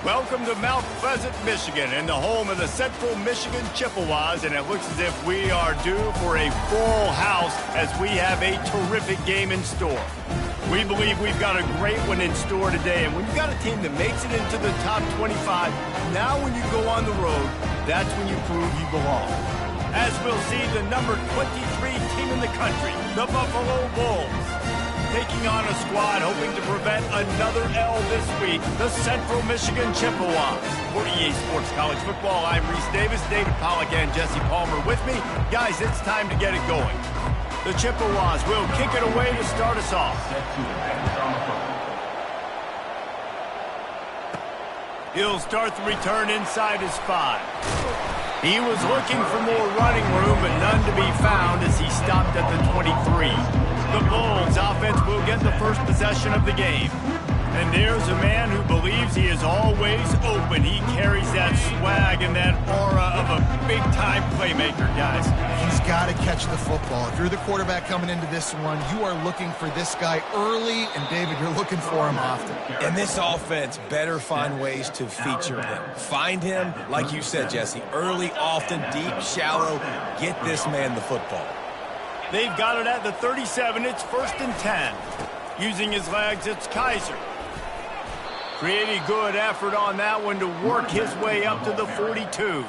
Welcome to Mount Pleasant, Michigan, and the home of the Central Michigan Chippewas, and it looks as if we are due for a full house as we have a terrific game in store. We believe we've got a great one in store today, and when you've got a team that makes it into the top 25, now when you go on the road, that's when you prove you belong. As we'll see, the number 23 team in the country, the Buffalo Bulls, taking on a squad hoping to prevent another L this week, the Central Michigan Chippewas. For EA Sports College Football, I'm Reese Davis, David Pollack, and Jesse Palmer with me. Guys, it's time to get it going. The Chippewas will kick it away to start us off. He'll start the return inside his 5. He was looking for more running room, but none to be found as he stopped at the 23. The Bulls offense will get the first possession of the game. And there's a man who believes he is always open. He carries that swag and that aura of a big-time playmaker, guys. He's got to catch the football. If you're the quarterback coming into this one, you are looking for this guy early, and David, you're looking for him often. And this offense better find ways to feature him. Find him, like you said, Jesse, early, often, deep, shallow. Get this man the football. They've got it at the 37. It's 1st and 10. Using his legs, it's Kaiser. Pretty good effort on that one to work his way up to the 42.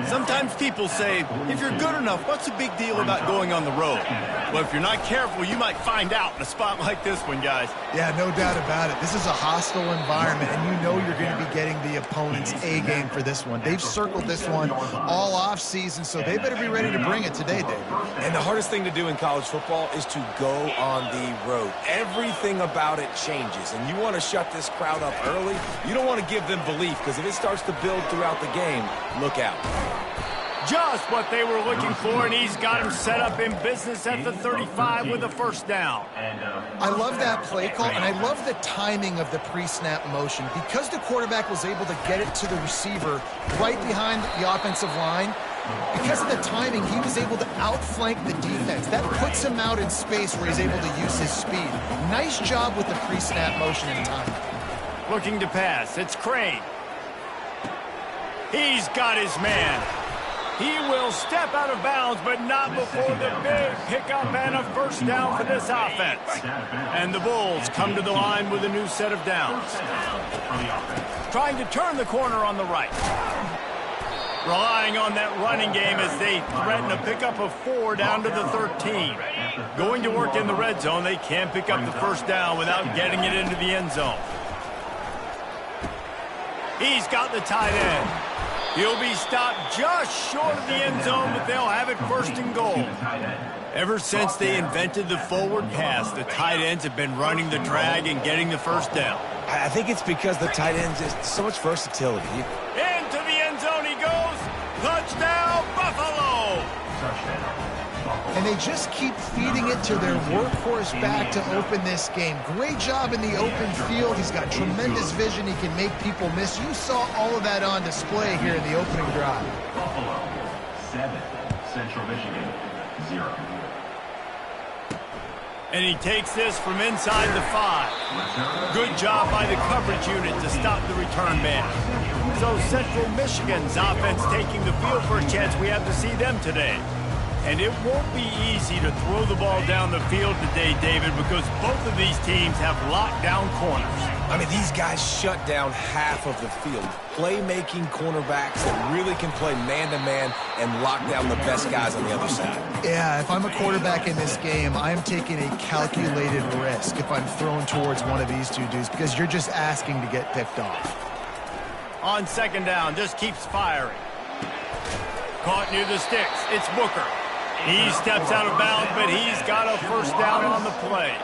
Sometimes people say, if you're good enough, what's the big deal about going on the road? Well, if you're not careful, you might find out in a spot like this one, guys. Yeah, no doubt about it. This is a hostile environment, and you know you're going to be getting the opponent's A-game for this one. They've circled this one all off-season, so they better be ready to bring it today, David. And the hardest thing to do in college football is to go on the road. Everything about it changes, and you want to shut this crowd up early. You don't want to give them belief, because if it starts to build throughout the game, look out. Just what they were looking for, and he's got him set up in business at the 35 with a first down. I love that play call, and I love the timing of the pre-snap motion. Because the quarterback was able to get it to the receiver right behind the offensive line, because of the timing, he was able to outflank the defense. That puts him out in space where he's able to use his speed. Nice job with the pre-snap motion and timing. Looking to pass, it's Crane. He's got his man. He will step out of bounds, but not before the big pickup and a first down for this offense. And the Bulls come to the line with a new set of downs. Trying to turn the corner on the right. Relying on that running game as they threaten a pickup of 4 down to the 13. Going to work in the red zone, they can't pick up the first down without getting it into the end zone. He's got the tight end. He'll be stopped just short of the end zone, but they'll have it 1st and goal. Ever since they invented the forward pass, the tight ends have been running the drag and getting the first down. I think it's because the tight ends is so much versatility. Into the end zone he goes. Touchdown, Buffalo! And they just keep feeding it to their workhorse back to open this game. Great job in the open field. He's got tremendous vision. He can make people miss. You saw all of that on display here in the opening drive. Buffalo, 7. Central Michigan, 0. And he takes this from inside the 5. Good job by the coverage unit to stop the return man. So Central Michigan's offense taking the field for a chance. We have to see them today. And it won't be easy to throw the ball down the field today, David, because both of these teams have locked down corners. I mean, these guys shut down half of the field. Playmaking cornerbacks that really can play man-to-man and lock down the best guys on the other side. Yeah, if I'm a quarterback in this game, I'm taking a calculated risk if I'm thrown towards one of these two dudes because you're just asking to get picked off. On 2nd down, just keeps firing. Caught near the sticks. It's Booker. He steps out of bounds, but he's got a first down on the play.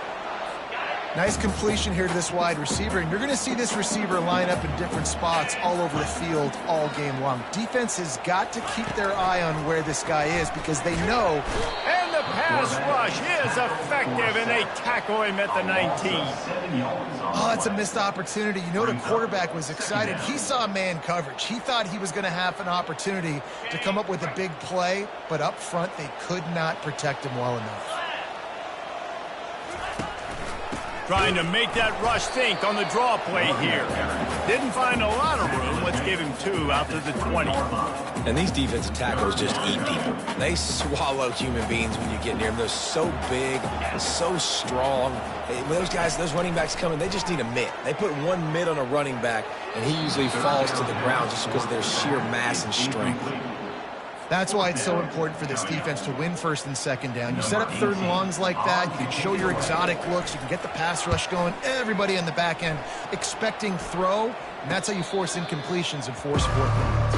Nice completion here to this wide receiver, and you're going to see this receiver line up in different spots all over the field all game long. Defense has got to keep their eye on where this guy is because they know. And the pass rush is effective, and they tackle him at the 19. Oh, it's a missed opportunity. You know the quarterback was excited. He saw man coverage. He thought he was going to have an opportunity to come up with a big play, but up front they could not protect him well enough. Trying to make that rush think on the draw play here. Didn't find a lot of room. Let's give him 2 out to the 20. And these defensive tackles just eat people. They swallow human beings when you get near them. They're so big, so strong. Those guys, those running backs coming, they just need a mitt. They put one mitt on a running back, and he usually falls to the ground just because of their sheer mass and strength. That's why it's so important for this defense to win first and second down. You set up third and longs like that, you can show your exotic looks, you can get the pass rush going, everybody in the back end expecting throw, and that's how you force incompletions and force fourth downs.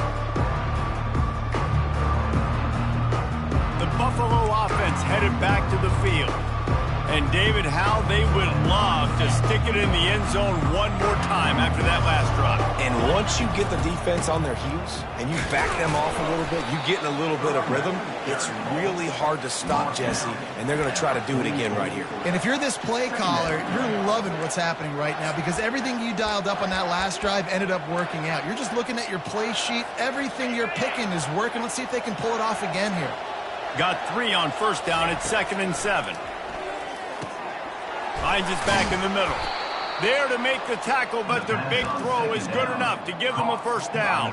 The Buffalo offense headed back to the field. And David, how they would love to stick it in the end zone one more time after that last drive. And once you get the defense on their heels and you back them off a little bit, you get in a little bit of rhythm, it's really hard to stop Jesse, and they're going to try to do it again right here. And if you're this play caller, you're loving what's happening right now because everything you dialed up on that last drive ended up working out. You're just looking at your play sheet. Everything you're picking is working. Let's see if they can pull it off again here. Got 3 on first down. It's 2nd and 7. Finds his back in the middle. There to make the tackle, but the big throw is good enough to give them a first down.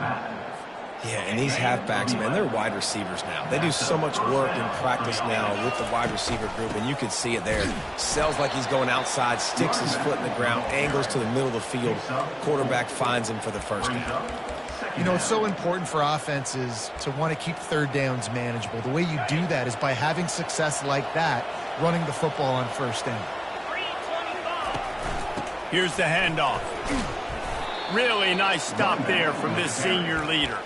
Yeah, and these halfbacks, man, they're wide receivers now. They do so much work in practice now with the wide receiver group, and you can see it there. Sells like he's going outside, sticks his foot in the ground, angles to the middle of the field. Quarterback finds him for the first down. You know, it's so important for offenses to want to keep third downs manageable. The way you do that is by having success like that, running the football on first down. Here's the handoff. Really nice stop there from this senior leader.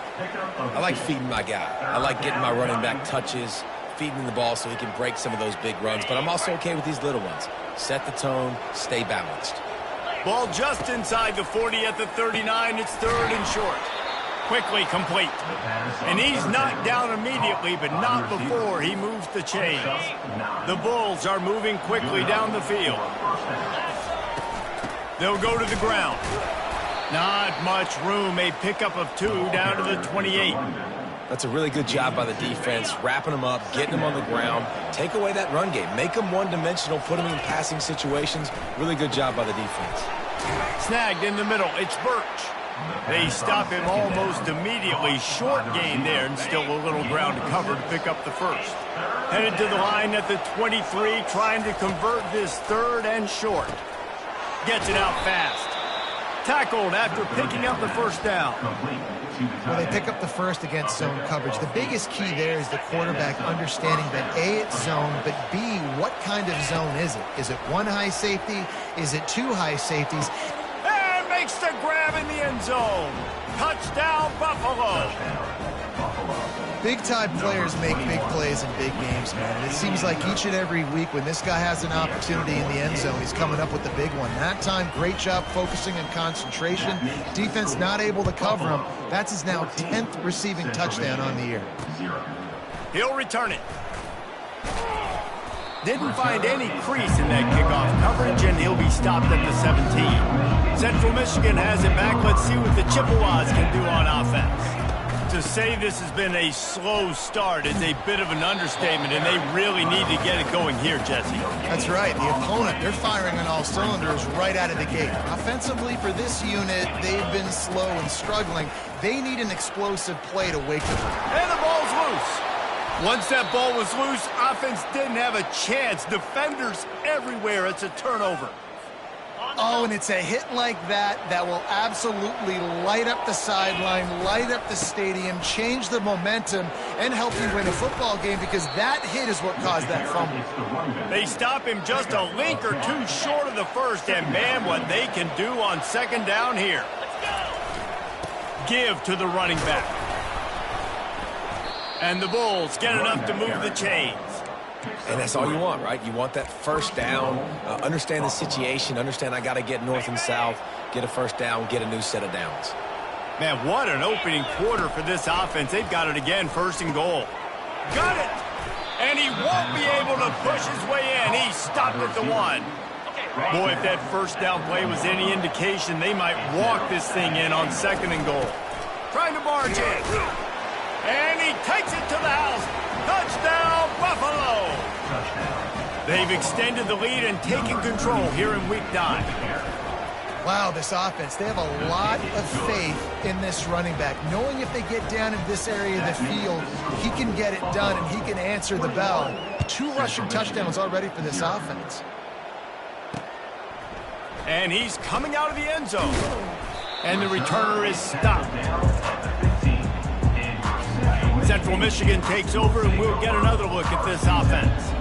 I like feeding my guy. I like getting my running back touches, feeding him the ball so he can break some of those big runs. But I'm also okay with these little ones. Set the tone, stay balanced. Ball just inside the 40 at the 39. It's 3rd and short. Quickly complete. And he's knocked down immediately, but not before he moves the chains. The Bulls are moving quickly down the field. They'll go to the ground. Not much room. A pickup of 2 down to the 28. That's a really good job by the defense, wrapping them up, getting them on the ground. Take away that run game. Make them one-dimensional, put them in passing situations. Really good job by the defense. Snagged in the middle. It's Birch. They stop him almost immediately. Short gain there, and still a little ground to cover to pick up the first. Headed to the line at the 23, trying to convert this 3rd and short. Gets it out fast. Tackled after picking up the first down. Well, they pick up the first against zone coverage. The biggest key there is the quarterback understanding that A, it's zone, but B, what kind of zone is it? Is it 1 high safety? Is it 2 high safeties? And makes the grab in the end zone. Touchdown, Buffalo. Big-time players make big plays in big games, man. And it seems like each and every week when this guy has an opportunity in the end zone, he's coming up with the big one. That time, great job focusing and concentration. Defense not able to cover him. That's his now 10th receiving touchdown on the year. He'll return it. Didn't find any crease in that kickoff coverage, and he'll be stopped at the 17. Central Michigan has it back. Let's see what the Chippewas can do on offense. To say this has been a slow start is a bit of an understatement, and they really need to get it going here, Jesse. That's right. The opponent, they're firing on all cylinders right out of the gate. Offensively for this unit, they've been slow and struggling. They need an explosive play to wake them up. And the ball's loose. Once that ball was loose, offense didn't have a chance. Defenders everywhere. It's a turnover. Oh, and it's a hit like that that will absolutely light up the sideline, light up the stadium, change the momentum, and help you win a football game because that hit is what caused that fumble. They stop him just a link or 2 short of the first, and man, what they can do on 2nd down here. Give to the running back. And the Bulls get enough to move the chains. And that's all you want, right? You want that first down, understand the situation, understand I got to get north and south, get a first down, get a new set of downs. Man, what an opening quarter for this offense. They've got it again, 1st and goal. Got it! And he won't be able to push his way in. He stopped at the 1. Boy, if that first down play was any indication, they might walk this thing in on 2nd and goal. Trying to barge in. And he takes it to the house. Touchdown, Buffalo! They've extended the lead and taken control here in Week 9. Wow, this offense, they have a lot of faith in this running back, knowing if they get down in this area of the field, he can get it done and he can answer the bell. 2 rushing touchdowns already for this offense. And he's coming out of the end zone. And the returner is stopped. Central Michigan takes over, and we'll get another look at this offense.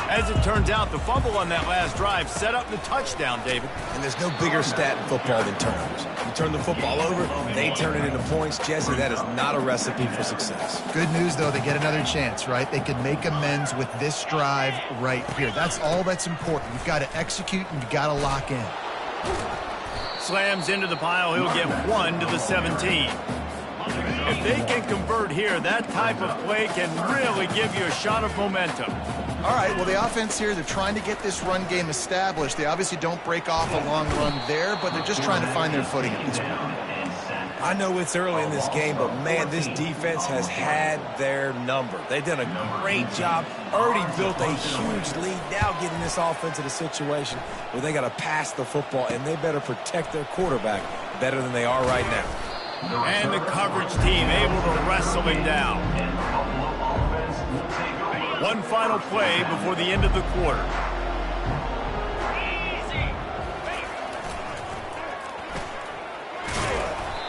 As it turns out, the fumble on that last drive set up the touchdown, David. And there's no bigger stat in football than turnovers. You turn the football over, they turn it into points. Jesse, that is not a recipe for success. Good news, though, they get another chance, right? They can make amends with this drive right here. That's all that's important. You've got to execute, and you've got to lock in. Slams into the pile. He'll get 1 to the 17. If they can convert here, that type of play can really give you a shot of momentum. All right, well, the offense here, they're trying to get this run game established. They obviously don't break off a long run there, but they're just trying to find their footing at this point. I know it's early in this game, but, man, this defense has had their number. They've done a great job, already built a huge lead, now getting this offense in a situation where they got to pass the football, and they better protect their quarterback better than they are right now. And the coverage team able to wrestle him down. One final play before the end of the quarter.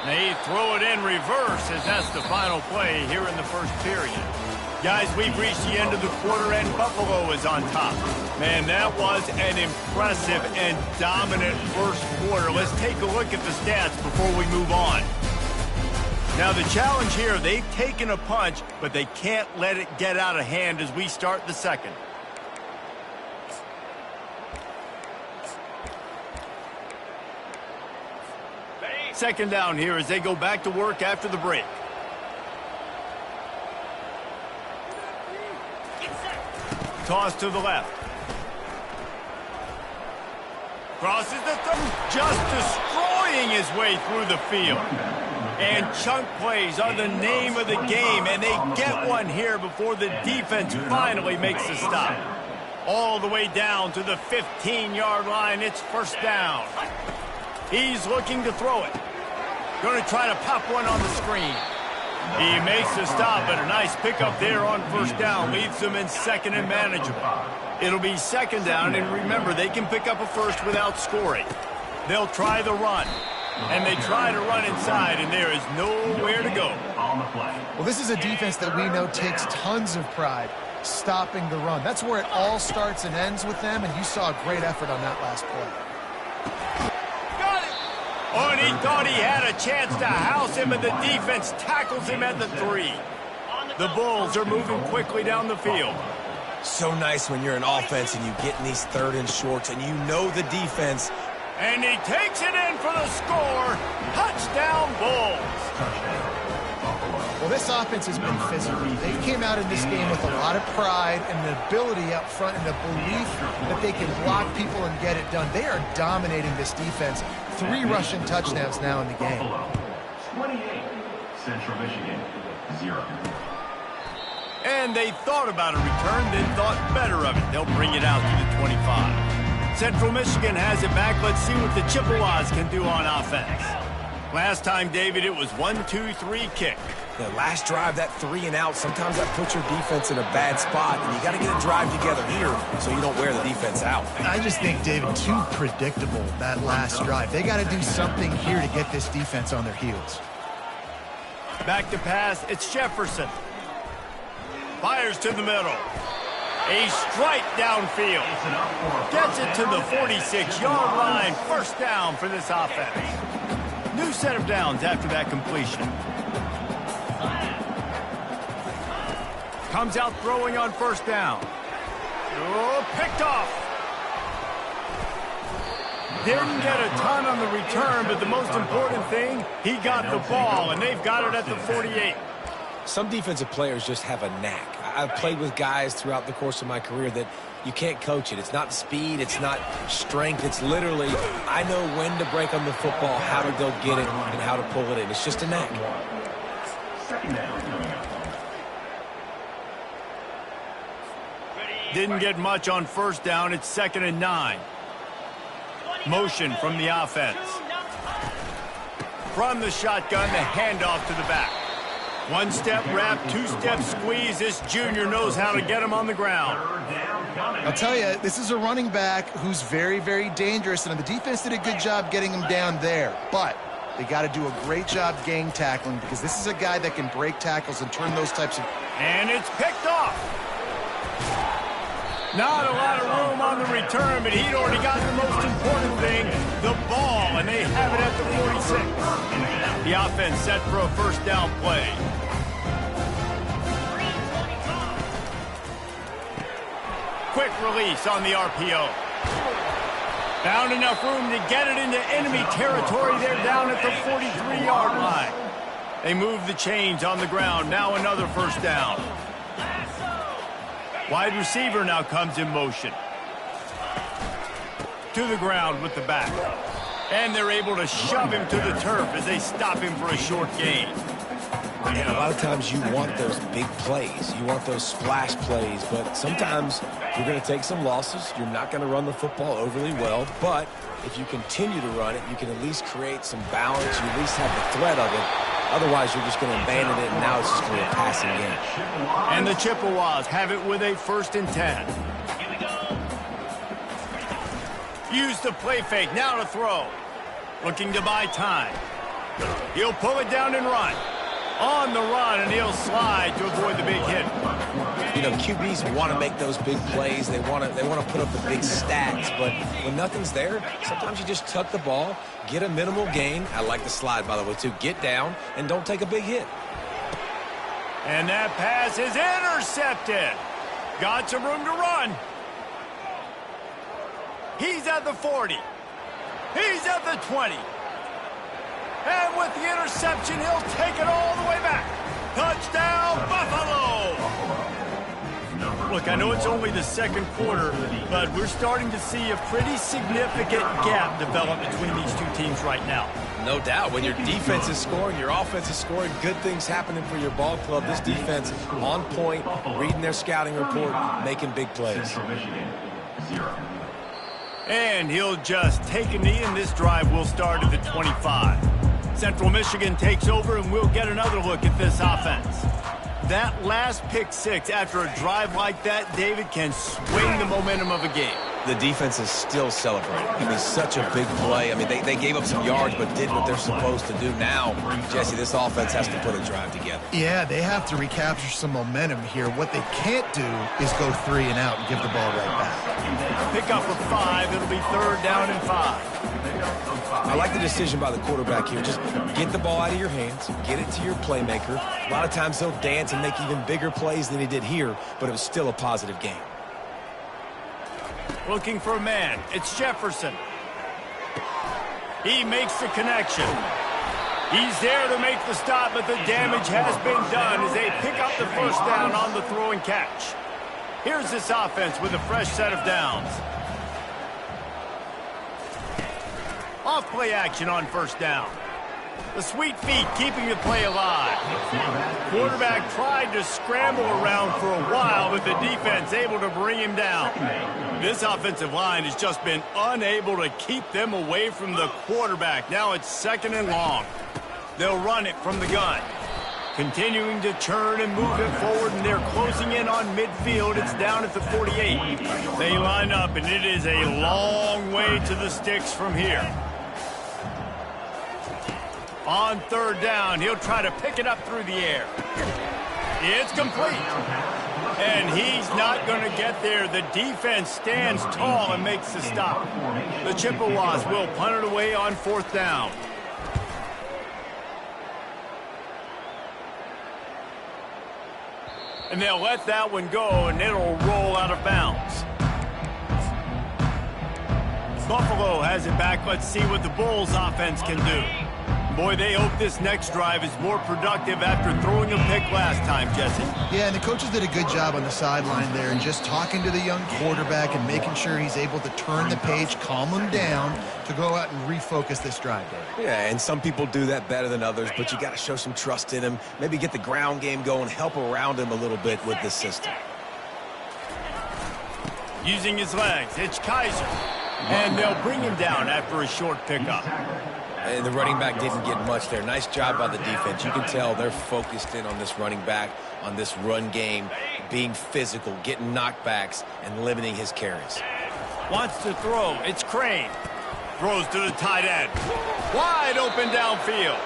They throw it in reverse as that's the final play here in the first period. Guys, we've reached the end of the quarter and Buffalo is on top. Man, that was an impressive and dominant first quarter. Let's take a look at the stats before we move on. Now, the challenge here, they've taken a punch, but they can't let it get out of hand as we start the second. Second down here as they go back to work after the break. Toss to the left. Crosses the thumb, just destroying his way through the field. And chunk plays are the name of the game, and they get one here before the defense finally makes the stop. All the way down to the 15-yard line. It's first down. He's looking to throw it. Going to try to pop one on the screen. He makes the stop, but a nice pickup there on first down. Leaves them in second and manageable. It'll be second down, and remember, they can pick up a first without scoring. They'll try the run. And they try to run inside, and there is nowhere to go. Well, this is a defense that we know takes tons of pride stopping the run. That's where it all starts and ends with them, and you saw a great effort on that last play. Got it! Oh, and he thought he had a chance to house him, and the defense tackles him at the 3. The Bulls are moving quickly down the field. So nice when you're an offense and you get in these third and shorts, and you know the defense. And he takes it in for the score. Touchdown, Bulls. Well, this offense has been physical. They came out in this game with a lot of pride and an ability up front and a belief that they can block people and get it done. They are dominating this defense. 3 rushing touchdowns now in the game. 28, Central Michigan, 0. And they thought about a return, then thought better of it. They'll bring it out to the 25. Central Michigan has it back. Let's see what the Chippewas can do on offense. Last time, David, it was 1-2-3 kick. The last drive, that 3 and out, sometimes that puts your defense in a bad spot, and you got to get a drive together here so you don't wear the defense out. I just think, David, too predictable, that last drive. They got to do something here to get this defense on their heels. Back to pass, it's Jefferson. Fires to the middle. A strike downfield. Gets it to the 46-yard line. First down for this offense. New set of downs after that completion. Comes out throwing on first down. Oh, picked off. Didn't get a ton on the return, but the most important thing, he got the ball, and they've got it at the 48. Some defensive players just have a knack. I've played with guys throughout the course of my career that you can't coach it. It's not speed. It's not strength. It's literally, I know when to break on the football, how to go get it, and how to pull it in. It's just a knack. Didn't get much on first down. It's 2nd and 9. Motion from the offense. From the shotgun, the handoff to the back. One-step wrap, two-step squeeze. This junior knows how to get him on the ground. I'll tell you, this is a running back who's very, very dangerous, and the defense did a good job getting him down there. But they got to do a great job gang tackling because this is a guy that can break tackles and turn those types of... And it's picked off. Not a lot of room on the return, but he'd already got the most important thing, the ball, and they have it at the 46. The offense set for a first down play. Quick release on the RPO. Found enough room to get it into enemy territory. They're down at the 43-yard line. They move the chains on the ground. Now another first down. Wide receiver now comes in motion. To the ground with the back. And they're able to shove him to the turf as they stop him for a short gain. And a lot of times you want those big plays. You want those splash plays. But sometimes you're going to take some losses. You're not going to run the football overly well. But if you continue to run it, you can at least create some balance. You at least have the threat of it. Otherwise, you're just going to abandon it, and now it's just going to be a passing game. And the Chippewas have it with a 1st and 10. Use the play fake, now to throw. Looking to buy time. He'll pull it down and run. On the run, and he'll slide to avoid the big hit. You know, QBs want to make those big plays. They want to put up the big stats. But when nothing's there, sometimes you just tuck the ball, get a minimal gain. I like the slide, by the way, too. Get down and don't take a big hit. And that pass is intercepted. Got some room to run. He's at the 40. He's at the 20. And with the interception, he'll take it all the way back. Touchdown, Buffalo! Look, I know it's only the second quarter, but we're starting to see a pretty significant gap develop between these two teams right now. No doubt. When your defense is scoring, your offense is scoring, good things happening for your ball club. This defense on point, reading their scouting report, making big plays. Central Michigan, 0. And he'll just take a knee, and this drive will start at the 25. Central Michigan takes over, and we'll get another look at this offense. That last pick six after a drive like that, David, can swing the momentum of a game. The defense is still celebrating. I mean, such a big play. I mean, they gave up some yards but did what they're supposed to do. Now, Jesse, this offense has to put a drive together. Yeah, they have to recapture some momentum here. What they can't do is go 3 and out and give the ball right back. Pick up a 5. It'll be 3rd down and 5. I like the decision by the quarterback here. Just get the ball out of your hands, get it to your playmaker. A lot of times he'll dance and make even bigger plays than he did here, but it was still a positive game. Looking for a man. It's Jefferson. He makes the connection. He's there to make the stop, but the damage has been done as they pick up the first down on the throw and catch. Here's this offense with a fresh set of downs. Off play action on first down. The sweet feet keeping the play alive. Quarterback tried to scramble around for a while, but the defense able to bring him down. This offensive line has just been unable to keep them away from the quarterback. Now it's 2nd and long. They'll run it from the gun. Continuing to turn and move it forward, and they're closing in on midfield. It's down at the 48. They line up, and it is a long way to the sticks from here. On 3rd down, he'll try to pick it up through the air. It's complete. And he's not going to get there. The defense stands tall and makes the stop. The Chippewas will punt it away on 4th down. And they'll let that one go, and it'll roll out of bounds. Buffalo has it back. Let's see what the Bulls offense can do. Boy, they hope this next drive is more productive after throwing a pick last time, Jesse. Yeah, and the coaches did a good job on the sideline there and just talking to the young quarterback and making sure he's able to turn the page, calm him down to go out and refocus this drive, Dave. Yeah, and some people do that better than others, but you got to show some trust in him. Maybe get the ground game going, help around him a little bit with this system. Using his legs, it's Kaiser. And they'll bring him down after a short pickup. And the running back didn't get much there. Nice job by the defense. You can tell they're focused in on this running back, on this run game, being physical, getting knockbacks, and limiting his carries. Wants to throw. It's Crane. Throws to the tight end. Wide open downfield.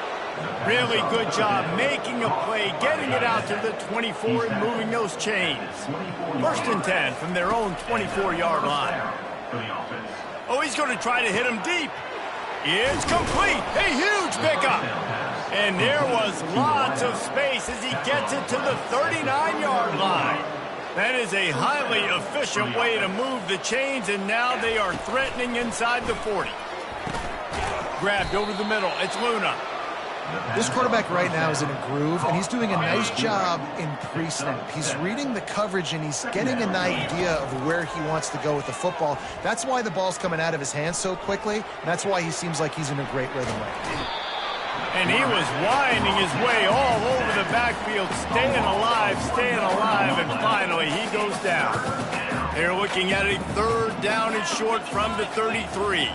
Really good job making a play, getting it out to the 24 and moving those chains. 1st and 10 from their own 24-yard line. Oh, he's going to try to hit him deep. It's complete. A huge pickup. And there was lots of space as he gets it to the 39-yard line. That is a highly efficient way to move the chains, and now they are threatening inside the 40. Grabbed over the middle. It's Luna. This quarterback right now is in a groove, and he's doing a nice job in pre-snap. He's reading the coverage, and he's getting an idea of where he wants to go with the football. That's why the ball's coming out of his hands so quickly, and that's why he seems like he's in a great rhythm right now. And he was winding his way all over the backfield, staying alive, and finally he goes down. They're looking at a 3rd down and short from the 33.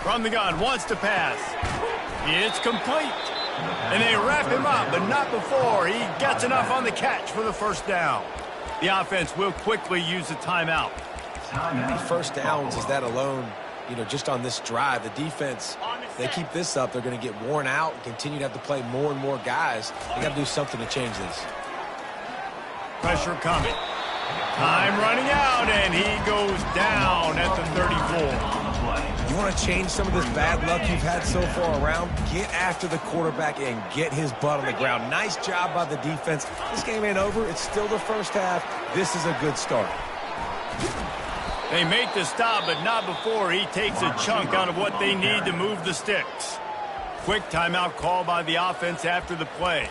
From the gun, wants to pass. It's complete. And they wrap him up, but not before he gets enough on the catch for the 1st down. The offense will quickly use a timeout. How many 1st downs is that alone, just on this drive? The defense, they keep this up, they're going to get worn out and continue to have to play more and more guys. They got to do something to change this. Pressure coming. Time running out, and he goes down at the 34. You want to change some of this bad luck you've had so far around? Get after the quarterback and get his butt on the ground. Nice job by the defense. This game ain't over. It's still the 1st half. This is a good start. They make the stop, but not before he takes a chunk out of what they need to move the sticks. Quick timeout call by the offense after the play.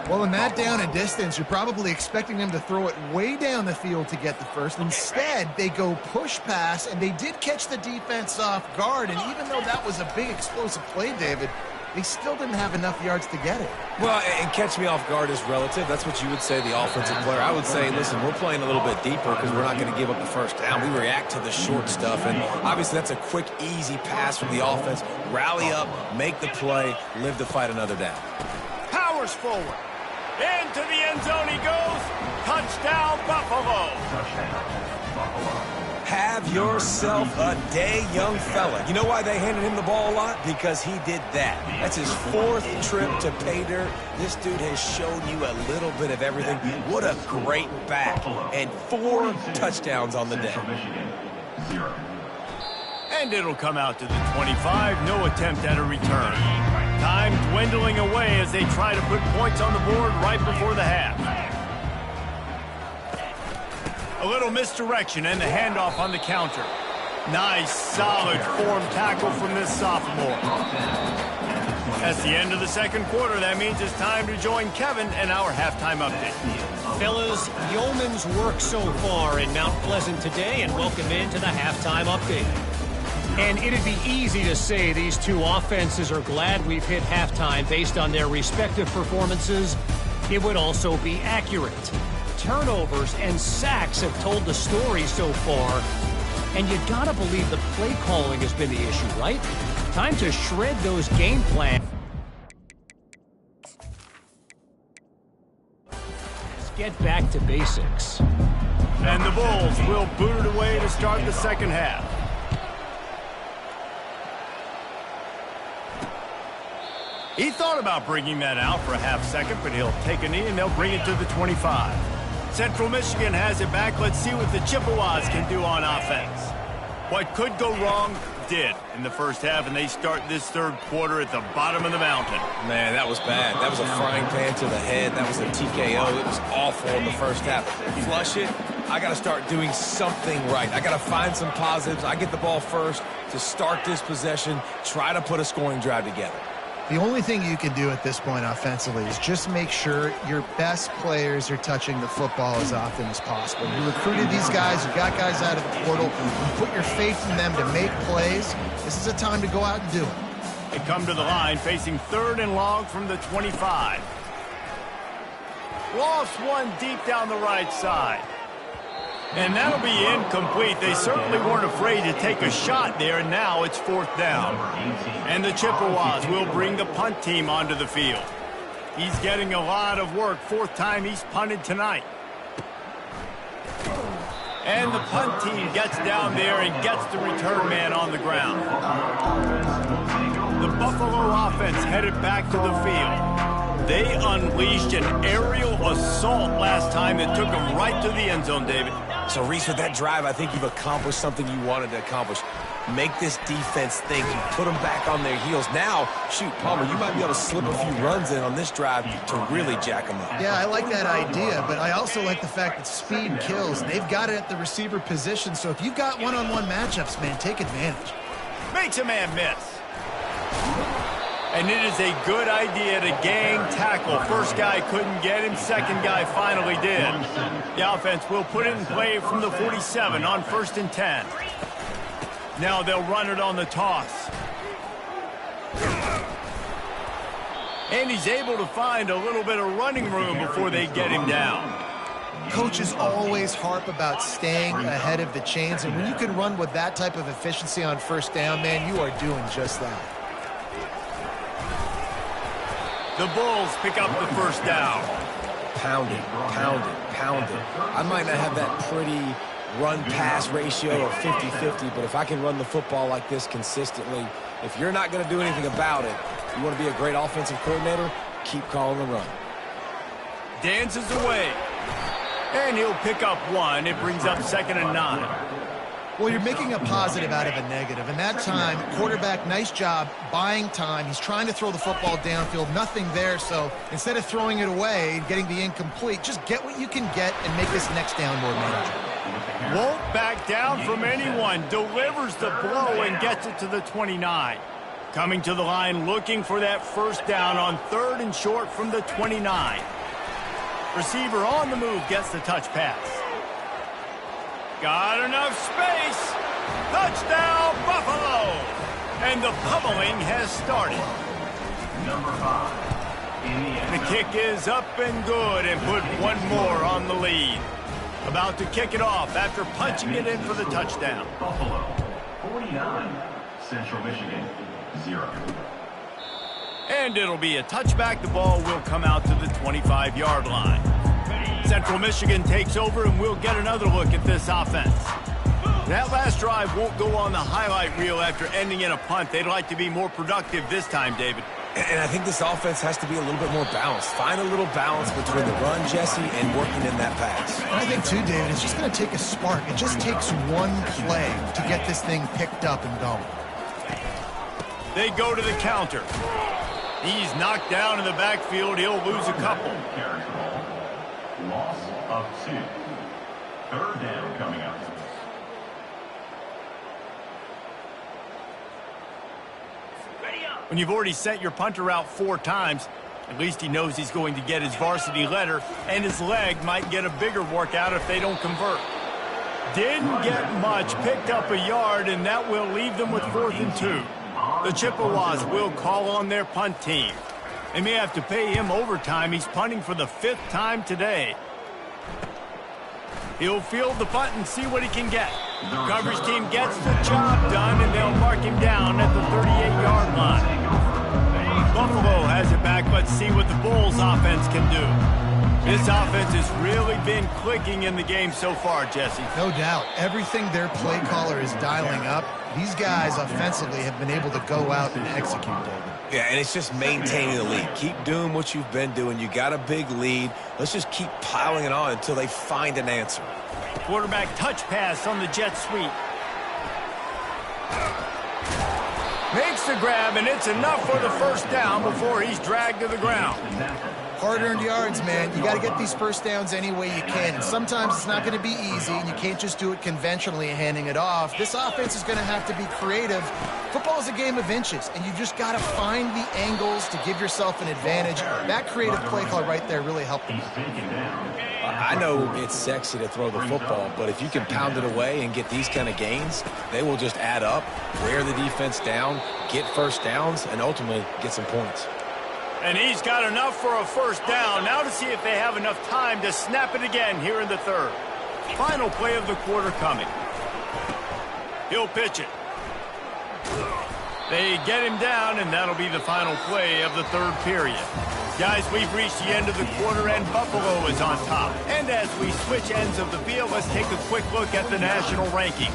Well, in that down and distance, you're probably expecting them to throw it way down the field to get the 1st. Instead, they go push pass, and they did catch the defense off guard. And even though that was a big explosive play, David, they still didn't have enough yards to get it. Well, and catch me off guard is relative. That's what you would say, the offensive player. I would say, listen, we're playing a little bit deeper because we're not going to give up the 1st down. We react to the short stuff, and obviously that's a quick, easy pass from the offense. Rally up, make the play, live to fight another down. Powers forward. Into the end zone he goes. Touchdown, Buffalo. Have yourself a day, young fella. You know why they handed him the ball a lot? Because he did that. That's his 4th trip to pay dirt. This dude has shown you a little bit of everything. What a great back. And 4 touchdowns on the day. And it'll come out to the 25. No attempt at a return. Time dwindling away as they try to put points on the board right before the half. A little misdirection and the handoff on the counter. Nice, solid form tackle from this sophomore. That's the end of the 2nd quarter. That means it's time to join Kevin and our halftime update. Fellas, yeoman's work so far in Mount Pleasant today, and welcome into the halftime update. And it'd be easy to say these two offenses are glad we've hit halftime based on their respective performances. It would also be accurate. Turnovers and sacks have told the story so far. And you gotta believe the play calling has been the issue, right? Time to shred those game plans. Let's get back to basics. And the Bulls will boot it away to start the 2nd half. He thought about bringing that out for a half second, but he'll take a knee and they'll bring it to the 25. Central Michigan has it back. Let's see what the Chippewas can do on offense. What could go wrong did in the 1st half, and they start this 3rd quarter at the bottom of the mountain. Man, that was bad. That was a frying pan to the head. That was a TKO. It was awful in the 1st half. Flush it. I got to start doing something right. I got to find some positives. I get the ball first to start this possession, try to put a scoring drive together. The only thing you can do at this point offensively is just make sure your best players are touching the football as often as possible. You recruited these guys, you got guys out of the portal, you put your faith in them to make plays. This is a time to go out and do it. They come to the line facing 3rd and long from the 25. Lost one deep down the right side. And that'll be incomplete. They certainly weren't afraid to take a shot there, and now it's 4th down. And the Chippewas will bring the punt team onto the field. He's getting a lot of work. 4th time he's punted tonight. And the punt team gets down there and gets the return man on the ground. The Buffalo offense headed back to the field. They unleashed an aerial assault last time that took them right to the end zone, David. So, Reese, with that drive, I think you've accomplished something you wanted to accomplish. Make this defense think. You put them back on their heels. Now, shoot, Palmer, you might be able to slip a few runs in on this drive to really jack them up. Yeah, I like that idea, but I also like the fact that speed kills. They've got it at the receiver position, so if you've got one-on-one matchups, man, take advantage. Makes a man miss. And it is a good idea to gang tackle. First guy couldn't get him. Second guy finally did. The offense will put it in play from the 47 on 1st and 10. Now they'll run it on the toss. And he's able to find a little bit of running room before they get him down. Coaches always harp about staying ahead of the chains, and when you can run with that type of efficiency on 1st down, man, you are doing just that. The Bulls pick up the 1st down. Pound it, pound it, pound it. I might not have that pretty run-pass ratio of 50-50, but if I can run the football like this consistently, if you're not going to do anything about it, you want to be a great offensive coordinator, keep calling the run. Dances away. And he'll pick up 1. It brings up 2nd and 9. Well, you're making a positive out of a negative. And that time, quarterback, nice job buying time. He's trying to throw the football downfield. Nothing there, so instead of throwing it away, getting the incomplete, just get what you can get and make this next down more manageable. Won't back down from anyone. Delivers the blow and gets it to the 29. Coming to the line looking for that 1st down on 3rd and short from the 29. Receiver on the move gets the touch pass. Got enough space. Touchdown, Buffalo. And the pummeling has started. Number 5, Indiana. The kick is up and good and put 1 more on the lead. About to kick it off after punching it in for the touchdown. Buffalo, 49. Central Michigan, 0. And it'll be a touchback. The ball will come out to the 25-yard line. Central Michigan takes over, and we'll get another look at this offense. That last drive won't go on the highlight reel after ending in a punt. They'd like to be more productive this time, David. And I think this offense has to be a little bit more balanced. Find a little balance between the run, Jesse, and working in that pass. And I think, too, David, it's just going to take a spark. It just takes one play to get this thing picked up and going. They go to the counter. He's knocked down in the backfield. He'll lose a couple. Carries the ball. Loss of 2. 3rd down coming up. When you've already sent your punter out 4 times, at least he knows he's going to get his varsity letter, and his leg might get a bigger workout if they don't convert. Didn't get much, picked up a yard, and that will leave them with 4th and 2. The Chippewas will call on their punt team. They may have to pay him overtime. He's punting for the 5th time today. He'll field the punt and see what he can get. Coverage team gets the job done, and they'll mark him down at the 38-yard line. Buffalo has it back. Let's see what the Bulls offense can do. This offense has really been clicking in the game so far, Jesse. No doubt. Everything their play caller is dialing up, these guys offensively have been able to go out and execute, David. Yeah, and it's just maintaining the lead. Keep doing what you've been doing. You got a big lead. Let's just keep piling it on until they find an answer. Quarterback touch pass on the jet sweep. Makes the grab, and it's enough for the 1st down before he's dragged to the ground. Hard-earned yards, man. You got to get these 1st downs any way you can. And sometimes it's not going to be easy, and you can't just do it conventionally handing it off. This offense is going to have to be creative. Football is a game of inches, and you've just got to find the angles to give yourself an advantage. That creative play call right there really helped them. I know it's sexy to throw the football, but if you can pound it away and get these kind of gains, they will just add up, wear the defense down, get 1st downs, and ultimately get some points. And he's got enough for a 1st down. Now to see if they have enough time to snap it again here in the 3rd. Final play of the quarter coming. He'll pitch it. They get him down, and that'll be the final play of the third period. Guys, we've reached the end of the quarter, and Buffalo is on top. And as we switch ends of the field, let's take a quick look at the national rankings.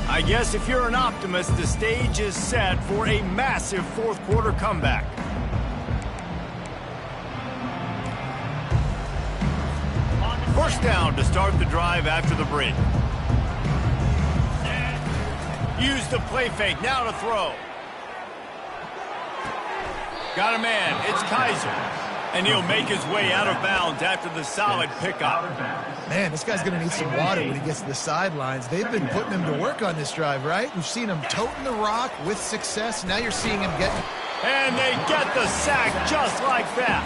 I guess if you're an optimist, the stage is set for a massive fourth quarter comeback. First down to start the drive after the break. Use the play fake, now to throw. Got a man, it's Kaiser. And he'll make his way out of bounds after the solid pickup. Man, this guy's going to need some water when he gets to the sidelines. They've been putting him to work on this drive, right? We've seen him toting the rock with success. Now you're seeing him getting... And they get the sack just like that.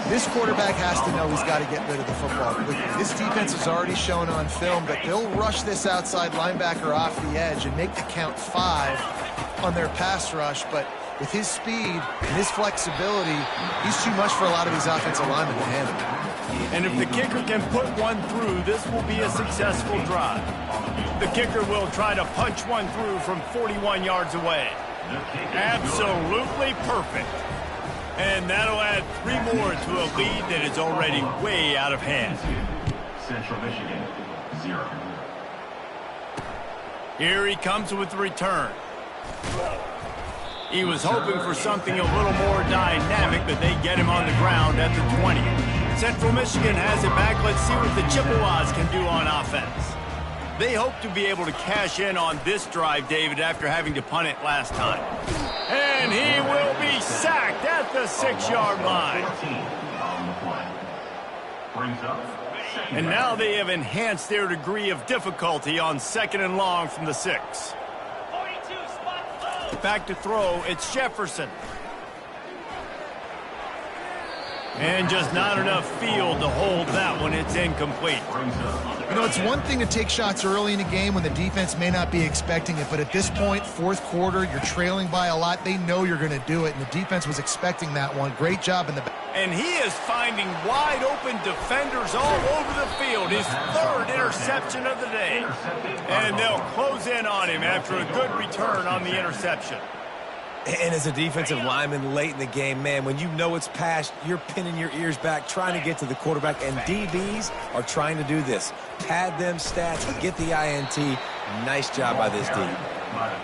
This quarterback has to know he's got to get rid of the football quickly. This defense is already shown on film that they'll rush this outside linebacker off the edge and make the count 5 on their pass rush. But with his speed and his flexibility, he's too much for a lot of these offensive linemen to handle. And if the kicker can put one through, this will be a successful drive. The kicker will try to punch one through from 41 yards away. Absolutely perfect. And that'll add 3 more to a lead that is already way out of hand. Central Michigan, 0. Here he comes with the return. He was hoping for something a little more dynamic, but they get him on the ground at the 20. Central Michigan has it back. Let's see what the Chippewas can do on offense. They hope to be able to cash in on this drive, David, after having to punt it last time. And he will be sacked at the 6-yard line. And now they have enhanced their degree of difficulty on 2nd and long from the 6. Back to throw, it's Jefferson. And just not enough field to hold that one. It's incomplete. You know, it's one thing to take shots early in a game when the defense may not be expecting it, but at this point, fourth quarter, you're trailing by a lot. They know you're going to do it, and the defense was expecting that one. Great job in the back. And he is finding wide-open defenders all over the field. His 3rd interception of the day. And they'll close in on him after a good return on the interception. And as a defensive lineman late in the game, man, when you know it's past, you're pinning your ears back, trying to get to the quarterback, and DBs are trying to do this. Pad them stats, get the INT. Nice job by this D.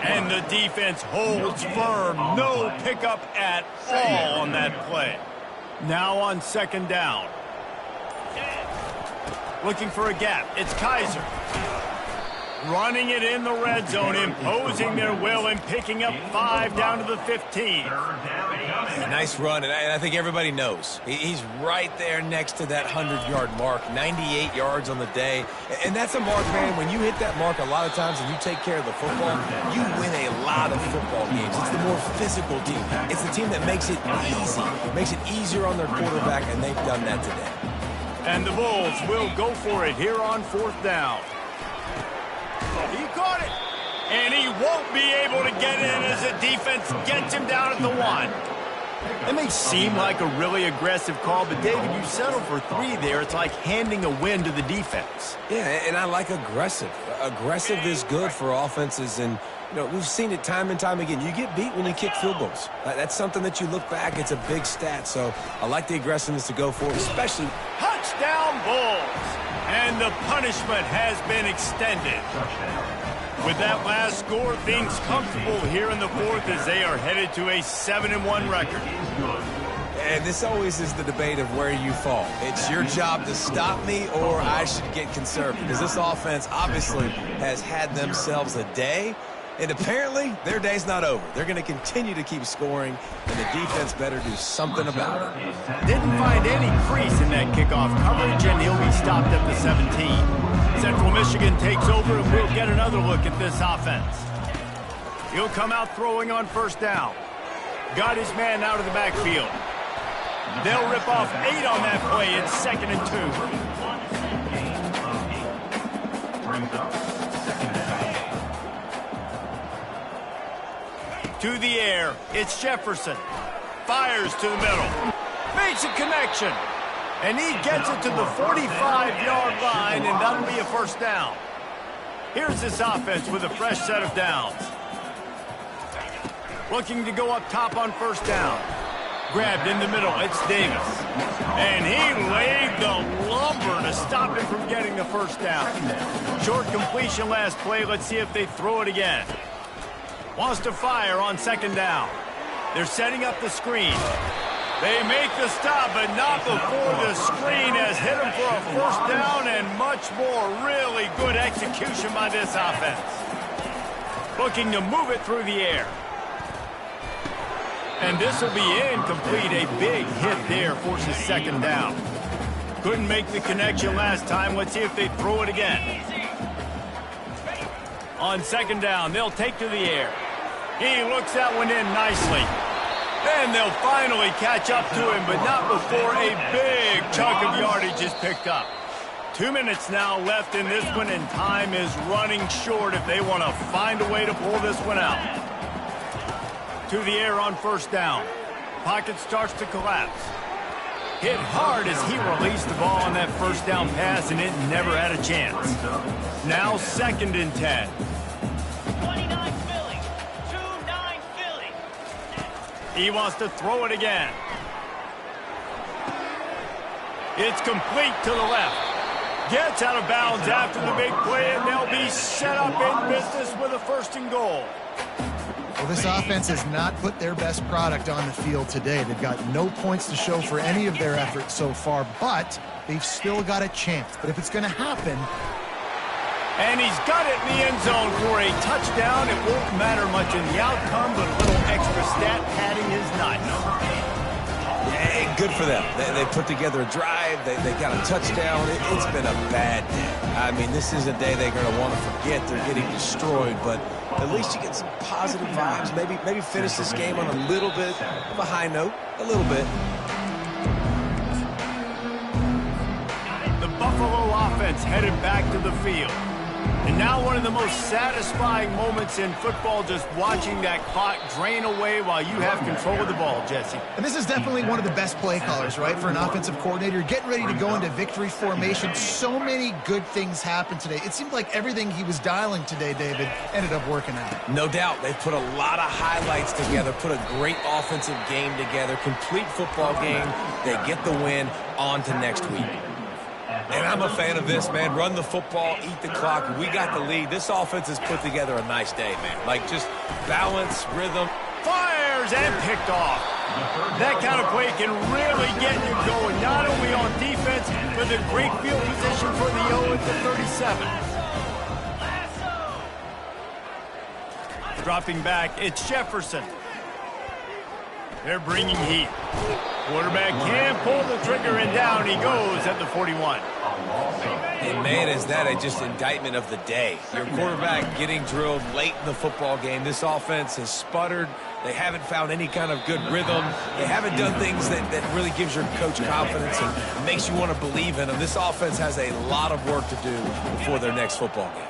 And the defense holds firm. No pickup at all on that play. Now on 2nd down. Looking for a gap. It's Kaiser. Running it in the red zone, imposing their will and picking up 5 down to the 15. Nice run, and I think everybody knows. He's right there next to that 100-yard mark, 98 yards on the day. And that's a mark, man, when you hit that mark a lot of times and you take care of the football, you win a lot of football games. It's the more physical team. It's the team that makes it easy, makes it easier on their quarterback, and they've done that today. And the Bulls will go for it here on 4th down. He caught it, and he won't be able to get in as the defense gets him down at the 1. It may seem like a really aggressive call, but David, you settle for 3 there. It's like handing a win to the defense. Yeah, and I like aggressive. Aggressive is good for offenses, and you know, we've seen it time and time again. You get beat when you kick field goals. That's something that you look back, it's a big stat, so I like the aggressiveness to go for it, especially... Touchdown Bulls! And the punishment has been extended. With that last score, things comfortable here in the 4th as they are headed to a 7-1 record. And this always is the debate of where you fall. It's your job to stop me or I should get conservative, because this offense obviously has had themselves a day. And apparently, their day's not over. They're going to continue to keep scoring, and the defense better do something about it. Didn't find any crease in that kickoff coverage, and he'll be stopped at the 17. Central Michigan takes over, and we'll get another look at this offense. He'll come out throwing on 1st down. Got his man out of the backfield. They'll rip off 8 on that play. It's 2nd and 2. Brings up 2nd and 8. To the air, it's Jefferson. fires to the middle. Makes a connection. And he gets it to the 45-yard line, and that'll be a first down. Here's this offense with a fresh set of downs. Looking to go up top on first down. Grabbed in the middle, it's Davis. And he laid the lumber to stop him from getting the first down. Short completion last play. Let's see if they throw it again. Wants to fire on second down. They're setting up the screen. They make the stop, but not before the screen has hit him for a first down and much more. Really good execution by this offense. Looking to move it through the air. And this will be incomplete. A big hit there forces second down. Couldn't make the connection last time. Let's see if they throw it again. On second down, they'll take to the air. He looks that one in nicely. And they'll finally catch up to him, but not before a big chunk of yardage is picked up. 2 minutes now left in this one, and time is running short if they want to find a way to pull this one out. To the air on first down. Pocket starts to collapse. Hit hard as he released the ball on that first down pass, and it never had a chance. Now 2nd and 10. 29 Philly. 2-9 Philly. He wants to throw it again. It's complete to the left. Gets out of bounds after the big play, and they'll be set up in business with a 1st and goal. Well, this offense has not put their best product on the field today. They've got no points to show for any of their efforts so far, but they've still got a chance. But if it's going to happen... And he's got it in the end zone for a touchdown. It won't matter much in the outcome, but a little extra stat padding is nice. Yeah, good for them. They put together a drive. They got a touchdown. It's been a bad day. I mean, this is a day they're going to want to forget. They're getting destroyed, but at least you get some positive vibes. Maybe finish this game on a little bit of a high note. A little bit. The Buffalo offense headed back to the field. And now one of the most satisfying moments in football, just watching that clock drain away while you have control of the ball, Jesse. And this is definitely one of the best play callers, right, for an offensive coordinator. Getting ready to go into victory formation. So many good things happened today. It seemed like everything he was dialing today, David, ended up working out. No doubt. They put a lot of highlights together, put a great offensive game together, complete football game. They get the win. On to next week. And I'm a fan of this, man. Run the football, eat the clock. We got the lead. This offense has put together a nice day, man. Like, just balance, rhythm. Fires and picked off. That kind of play can really get you going, not only on defense, but a great field position for the 0 at the 37. Dropping back, it's Jefferson. They're bringing heat. Quarterback can't pull the trigger, and down he goes at the 41. And, man, is that just indictment of the day. Your quarterback getting drilled late in the football game. This offense has sputtered. They haven't found any kind of good rhythm. They haven't done things that really gives your coach confidence and makes you want to believe in them. This offense has a lot of work to do before their next football game.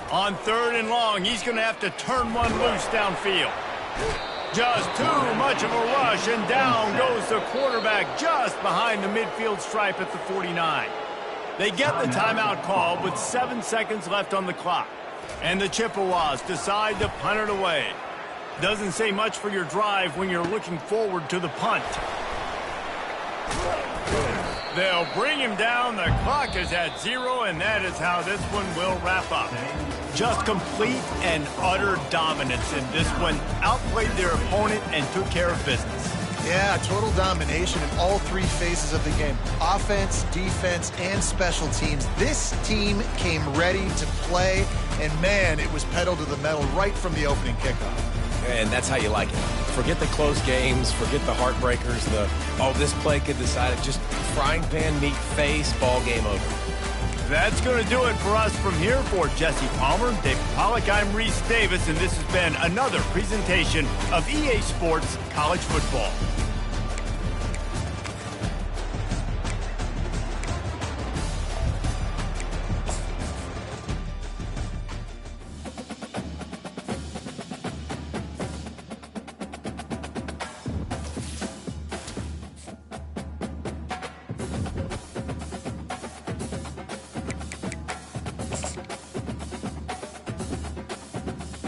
On 3rd and long, he's going to have to turn one loose downfield. Just too much of a rush, and down goes the quarterback just behind the midfield stripe at the 49. They get the timeout call with 7 seconds left on the clock. And the Chippewas decide to punt it away. Doesn't say much for your drive when you're looking forward to the punt. They'll bring him down. The clock is at 0, and that is how this one will wrap up. Just complete and utter dominance in this one. Outplayed their opponent and took care of business. Yeah, total domination in all 3 phases of the game. Offense, defense, and special teams. This team came ready to play, and, man, it was pedal to the metal right from the opening kickoff. And that's how you like it. Forget the close games, forget the heartbreakers, this play could decide it. Just frying pan, meat face, ball game over. That's going to do it for us from here. For Jesse Palmer, David Pollack, I'm Reese Davis, and this has been another presentation of EA Sports College Football.